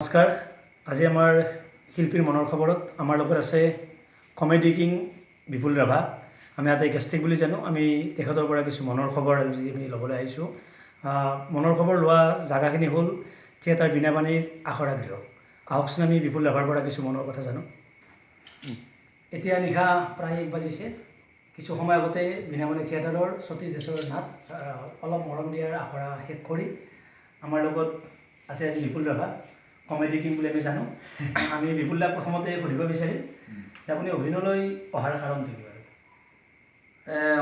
নমস্কাৰ। আজি আমাৰ শিল্পীৰ মনৰ খবৰত আমাৰ লগত আছে কমেডি কিং বিপুল ৰাভা। আমি ইয়াতে গেষ্টিক বুলি জানো। আমি তেখেতৰ পৰা কিছু মনৰ খবৰ আজি আমি ল'বলৈ আহিছোঁ। মনৰ খবৰ লোৱা জাগাখিনি হ'ল থিয়েটাৰ বীণাপাণিৰ আখৰা গৃহ। আহকচোন আমি বিপুল ৰাভাৰ পৰা কিছু মনৰ কথা জানো। এতিয়া নিশা প্ৰায় 1 বাজিছে। কিছু সময় আগতে বীণাপাণি থিয়েটাৰৰ সতীশ দেশৰ নাট অলপ মৰম দিয়াৰ আখৰা শেষ কৰি আমাৰ লগত আছে আজি বিপুল ৰাভা, কমেডি কিং বুলি আমি জানো। আমি বিপুলদাক প্ৰথমতে সুধিব বিচাৰিম যে আপুনি অভিনয়লৈ অহাৰ কাৰণটো কি বাৰু?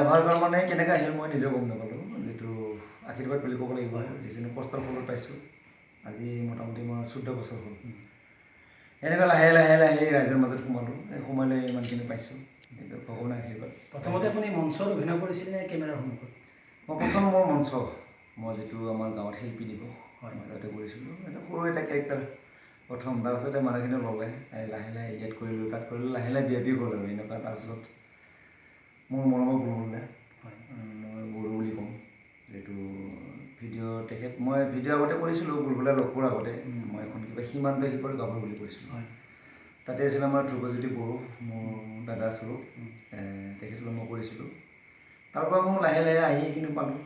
অহাৰ কাৰণ মানে কেনেকৈ আহিল মই নিজে গম নাপালোঁ। যিটো আশীৰ্বাদ বুলি ক'ব লাগিব, যিখিনি কষ্টৰ ফলত পাইছোঁ। আজি মোটামুটি মই 14 বছৰ হ'ল। এনেকৈ লাহে লাহে লাহে ৰাইজৰ মাজত সোমালোঁ। সোমালে ইমানখিনি পাইছোঁ, কিন্তু ভগৱানৰ আশীৰ্বাদ। প্ৰথমতে আপুনি মঞ্চত অভিনয় কৰিছিল নে কেমেৰাৰ সন্মুখত? মই প্ৰথম মোৰ মঞ্চ, মই যিটো আমাৰ গাঁৱত শিল্পী দিৱস হয় মই তাতে কৰিছিলোঁ। এটা সৰু এটা কেৰেক্টাৰ প্ৰথম, তাৰপিছতে মানুহখিনি ল'লে, লাহে লাহে ইয়াত কৰিলোঁ তাত কৰিলোঁ, লাহে লাহে বিয়পি গ'ল আৰু এনেকুৱা। তাৰপিছত মোৰ মৰমৰ গুৰুলে মই গুৰু বুলি ক'ম। যিহেতু মই ভিডিঅ' আগতে কৰিছিলোঁ, গুৰুলে লগ পোৱাৰ আগতে মই এখন কিবা সীমান্ত শিখৰ গাব বুলি কৰিছিলোঁ। তাতে আছিল আমাৰ ধ্ৰুৱজ্যোতি বড়ো, মোৰ দাদা স্বৰূপ, তেখেতলৈ মই কৰিছিলোঁ। তাৰপৰা মই লাহে লাহে আহি এইখিনি পালোঁ।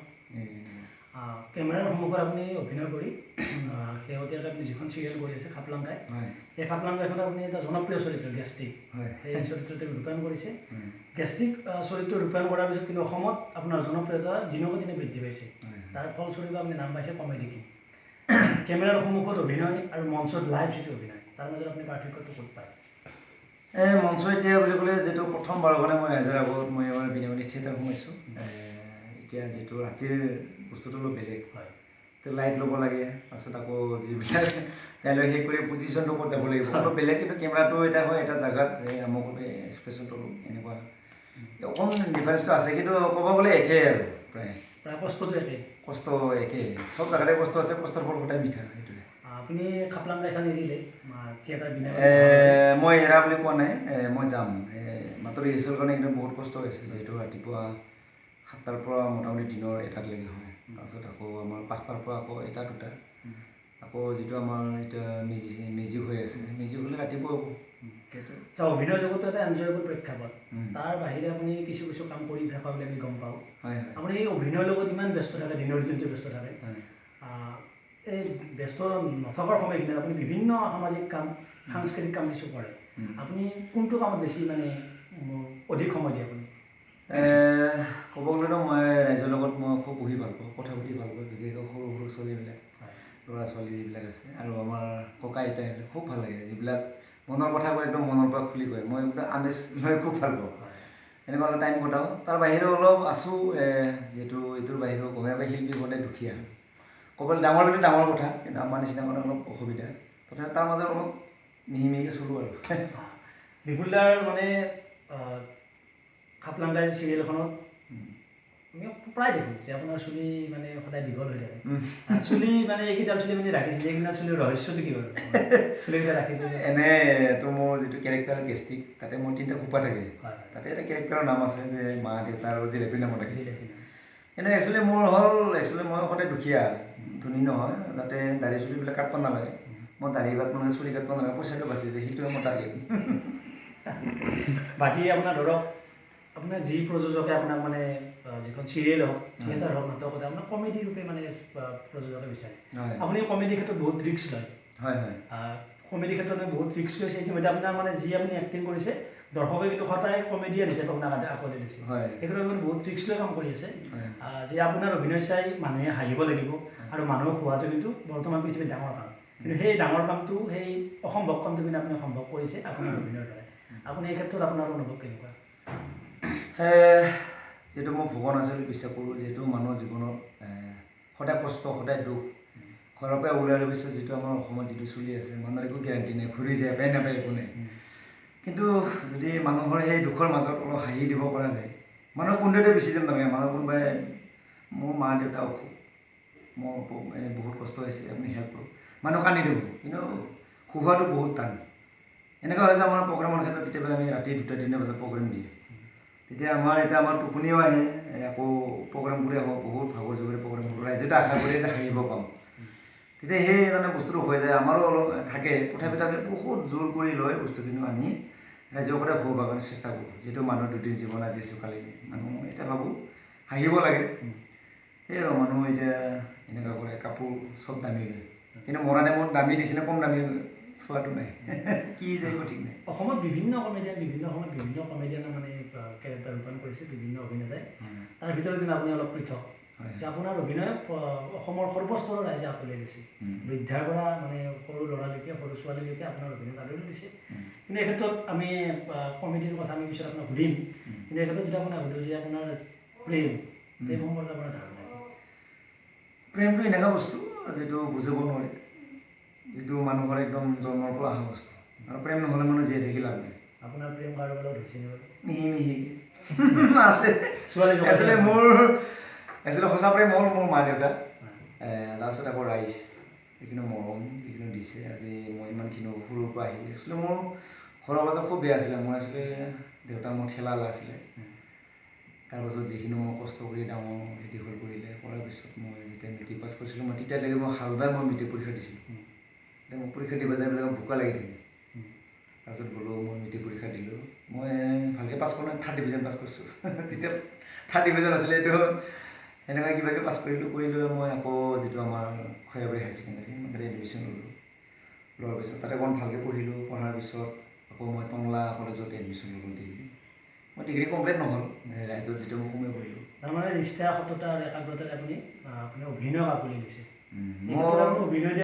কেমেৰাৰ সন্মুখত আপুনি অভিনয় কৰি শেহতীয়াকৈ আপুনি যিখন চিৰিয়েল কৰি আছে খাপলাংকাই, সেই খাপলাংকাইখনত আপুনি এটা জনপ্ৰিয় চৰিত্ৰ গেষ্টিক, সেই চৰিত্ৰতে ৰূপায়ণ কৰিছে। গেষ্টিক চৰিত্ৰ ৰূপায়ণ কৰাৰ পিছত কিন্তু অসমত আপোনাৰ জনপ্ৰিয়তা দিনক দিনে বৃদ্ধি পাইছে। তাৰ ফলস্বৰূপে আপুনি নাম পাইছে কমেডি কিং। কেমেৰাৰ সন্মুখত অভিনয় আৰু মঞ্চত লাইভ যিটো অভিনয়, তাৰ মাজত আপুনি পাৰ্থক্যটো ক'ত পায়? মঞ্চ এতিয়া বুলি ক'লে যিটো প্ৰথমবাৰৰ কাৰণে মই ৰাইজৰ আগত মই এবাৰ বীণাপাণি থিয়েটাৰ সোমাইছোঁ। এতিয়া যিটো ৰাতিৰ বস্তুটো অলপ বেলেগ হয়, তো লাইট ল'ব লাগে, তাৰপিছত আকৌ যিবিলাক কাইলৈ শেষ কৰি পজিশ্যনটো ক'ত যাব লাগিব অলপ বেলেগ। কিন্তু কেমেৰাটো এটা হয় এটা জেগাত মোক এক্সপ্ৰেশ্যনটো এনেকুৱা অকণমান ডিফাৰেঞ্চটো আছে, কিন্তু ক'ব গ'লে একেই আৰু প্ৰায় কষ্টটো একেই। কষ্ট একেই, চব জেগাতে কষ্ট আছে, কষ্টৰ ফল সদায় মিঠা। সেইটোৱে। আপুনি খাপলাংকাইখন এৰিলে থিয়েটাৰ মই এৰা বুলি কোৱা নাই, মই যাম। মাত্ৰ ৰিহাৰ্চেলৰ কাৰণে কিন্তু বহুত কষ্ট হৈছে, যিহেতু ৰাতিপুৱা 7টাৰ পৰা মোটামুটি দিনৰ 1টালৈকে হয়। তাৰপিছত আকৌ আমাৰ 5টাৰ পৰা আকৌ 1টা 2টা, আকৌ যিটো আমাৰ এতিয়া মিউজিক হৈ আছে, মিউজিক হ'লে ৰাতিপুৱা হ'ব। অভিনয় জগতো এটা এনজয়েবল প্ৰেক্ষাপট। তাৰ বাহিৰে আপুনি কিছু কিছু কাম কৰি থকা বুলি আমি গম পাওঁ। আপুনি এই অভিনয়ৰ লগত ইমান ব্যস্ত থাকে, দিনৰ দিনটো ব্যস্ত থাকে। এই ব্যস্ত নথকাৰ সময়খিনিত আপুনি বিভিন্ন সামাজিক কাম, সাংস্কৃতিক কাম কিছু কৰে। আপুনি কোনটো কামত বেছি অধিক সময় দিয়ে আপুনি? ক'ব গ'লেতো মই ৰাইজৰ লগত মই খুব বহি ভাল পাওঁ, কথা পাতি ভাল পাওঁ। বিশেষকৈ সৰু সৰু ছোৱালীবিলাক, ল'ৰা ছোৱালী যিবিলাক আছে, আৰু আমাৰ ককা আইতা খুব ভাল লাগে। যিবিলাক মনৰ কথা কয় একদম মনৰ পৰা খুলি কয়, মই একদম আমেজ লৈ খুব ভাল পাওঁ। এনেকুৱা অলপ টাইম কটাওঁ। তাৰ বাহিৰেও অলপ আছোঁ, যিহেতু এইটোৰ বাহিৰেও গমে শিল্পী সদায় দুখীয়া। ক'বলৈ ডাঙৰ বুলি ডাঙৰ কথা, কিন্তু আমাৰ নিচিনা মানে অলপ অসুবিধা। তথাপি তাৰ মাজত অলপ মিহি মিহিকৈ চলোঁ আৰু। বিপুলদাৰ মানে খাপলাংকাই চিৰিয়েলখনত আমি প্ৰায় দেখোঁ যে আপোনাৰ চুলি মানে সদায় দীঘল হৈ থাকে। চুলি মানে এইকেইডাল চুলি মানে ৰাখিছে, এইকেইটা চুলিৰ ৰহস্যটো কি বাৰু? চুলিকেইটা ৰাখিছে এনেইতো মোৰ যিটো কেৰেক্টাৰ গেষ্টিক, তাতে মোৰ 3টা খোপা থাকে। তাতে এটা কেৰেক্টাৰৰ নাম আছে যে মা দেউতা আৰু জিলেপি নামত ৰাখিছে। কিন্তু একচুৱেলি মোৰ হ'ল মই সদায় দুখীয়া, ধনী নহয়। যাতে দাড়ি চুলিবিলাক কাটব নালাগে, মই দাড়ি কাটব নালাগে, চুলি কাটব নালাগে, পইচাটো বাচি যায়, সেইটোৱে মোৰ টাৰ্গেট। বাকী আপোনাৰ ধৰক আপোনাৰ যি প্ৰযোজকে আপোনাক মানে যিখন চিৰিয়েল হওক, থিয়েটাৰ হওক, নাটক হওক, আপোনাক কমেডি ৰূপে মানে প্ৰযোজকে বিচাৰে। আপুনি কমেডি ক্ষেত্ৰত বহুত ৰিস্ক লয়। হয় হয়, কমেডি ক্ষেত্ৰত বহুত ৰিস্ক লৈছে। ইতিমধ্যে আপোনাৰ মানে যি আপুনি এক্টিং কৰিছে, দৰ্শকে কিন্তু সদায় কমেডিয়ান হিচাপে আপোনাক আঁকোৱালি লৈছে। এই ক্ষেত্ৰত আপুনি বহুত ৰিস্ক লৈ কাম কৰি আছে। যে আপোনাৰ অভিনয় চাই মানুহে হাঁহিব লাগিব, আৰু মানুহক হোৱাটো কিন্তু বৰ্তমান পৃথিৱীত ডাঙৰ কাম। কিন্তু সেই ডাঙৰ কামটো, সেই অসম্ভৱ কামটো কিন্তু আপুনি সম্ভৱ কৰিছে আপোনাৰ অভিনয়ৰ দ্বাৰা। আপুনি এই ক্ষেত্ৰত আপোনাৰ অনুভৱ কেনেকুৱা? যিহেতু মই ভগৱান আছে বুলি বিশ্বাস কৰোঁ, যিহেতু মানুহৰ জীৱনত সদায় কষ্ট, সদায় দুখ। ঘৰৰ পৰা ওলাই লোৱাৰ পিছত যিটো আমাৰ অসমত যিটো চলি আছে, মানুহৰ একো গেৰাণ্টি নাই, ঘূৰি যায় পাই নাপায়, একো নাই। কিন্তু যদি মানুহৰ সেই দুখৰ মাজত অলপ হাঁহি দিব পৰা যায়, মানুহৰ কোনোটোৱে বেছি যেন নালাগে। মানুহ কোনোবাই মোৰ মা দেউতা অসুখ, মোৰ বহুত কষ্ট হৈছে, আপুনি হেল্প কৰক, মানুহ কান্দি দিব। কিন্তু শুকুৱাটো বহুত টান। এনেকুৱা হৈছে আমাৰ প্ৰগ্ৰামৰ ক্ষেত্ৰত কেতিয়াবা আমি ৰাতি 2টা 3টা বজাত প্ৰগ্ৰাম দিয়ে, তেতিয়া আমাৰ টোপনিও আহে, আকৌ প্ৰগ্ৰাম কৰি আহোঁ, বহুত ভাগৰ জোগৰে প্ৰগ্ৰাম কৰোঁ। ৰাইজেতো আশা কৰি যে হাঁহিব পাম, তেতিয়া সেই মানে বস্তুটো হৈ যায় আমাৰো অলপ থাকে তথাপিতো আমি বহুত জোৰ কৰি লৈ বস্তুখিনি আনি ৰাইজৰ সদায় ভোগ কাৰণে চেষ্টা কৰোঁ যিটো মানুহ দুদিন জীৱন আজি চোকালি মানুহ এতিয়া ভাবোঁ হাঁহিব লাগে সেই আৰু মানুহ এতিয়া এনেকুৱা কৰে কাপোৰ চব দামী লয় কিন্তু মৰা টাইমত দামী দিছিলে কম দামী চোৱাটো নাই কি যায় একো ঠিক নাই অসমত বিভিন্ন সময়ত বিভিন্ন কমেডিয়ানে মানে কেৰেক্টাৰ ৰূপায়ণ কৰিছে বিভিন্ন অভিনেতাই তাৰ ভিতৰত কিন্তু আপুনি অলপ পৃথক যে আপোনাৰ অভিনয় অসমৰ সৰ্বস্তৰৰ ৰাইজে আঁকোৱালি লৈছে বৃদ্ধাৰ পৰা মানে সৰু ল'ৰালৈকে সৰু ছোৱালীলৈকে আপোনাৰ অভিনয় আদৰি লৈছে কিন্তু এই ক্ষেত্ৰত আমি কমেডিৰ কথা আমি পিছত আপোনাক সুধিম কিন্তু এই ক্ষেত্ৰত যদি আপোনাক সুধোঁ যে আপোনাৰ প্ৰেম সম্পৰ্কে আপোনাৰ ধাৰণা প্ৰেমটো এনেকুৱা বস্তু যিটো বুজিব নোৱাৰি যিটো মানুহৰ একদম জন্মৰ পৰা অহা বস্তু আৰু প্ৰেম নহ'লে মানুহ জীয়াই থাকি লাভ নাই আপোনাৰ প্ৰেম কাৰোবাৰ লগত হৈছে নে বাৰু মিহি মিহি আছে ছোৱালী আচলতে মোৰ সঁচা প্ৰেম হ'ল মোৰ মা দেউতা তাৰপিছত আকৌ ৰাইজ যিখিনি মৰম যিখিনি দিছে আজি মই ইমানখিনি সৰুৰ পৰা আহি একচুৱেলি মোৰ ঘৰৰ অৱস্থা খুব বেয়া আছিলে মই আচলতে দেউতা মোৰ ঠেলালা আছিলে তাৰপাছত যিখিনি মই কষ্ট কৰি ডাঙৰ দীঘল কৰিলে কৰাৰ পিছত মই যেতিয়া মেট্ৰিক পাছ কৰিছিলোঁ মই তেতিয়ালৈকে মই হাল বাই মই মেট্ৰিক পৰীক্ষা দিছিলোঁ মই পৰীক্ষা দিব যাই পেলাই বোকা লাগি থাকিল তাৰপিছত গ'লোঁ মই মেট্ৰিক পৰীক্ষা দিলোঁ মই ভালকৈ পাছ কৰা নাই 3rd ডিভিজন পাছ কৰিছোঁ তেতিয়া 3rd ডিভিজন আছিলে এইটো এনেকুৱা কিবাকৈ পাছ কৰিলোঁ মই আকৌ যিটো আমাৰ খয়াবাৰী হাই ছেকেণ্ডেৰী মই তাতে এডমিশ্যন ল'লোঁ লোৱাৰ পিছত তাতে অকণ ভালকৈ পঢ়িলোঁ পঢ়াৰ পিছত আকৌ মই টংলা কলেজত এডমিশ্যন ল'লোঁ ডিগ্ৰী মই ডিগ্ৰী কমপ্লিট নহ'ল ৰাইজত যিটো মই সোমাই পঢ়িলোঁ তাৰমানে নিষ্ঠা সততা আৰু একাগ্ৰতাৰে আপুনি অভিনয় আঁকোৱালি লৈছে মই অভিনয়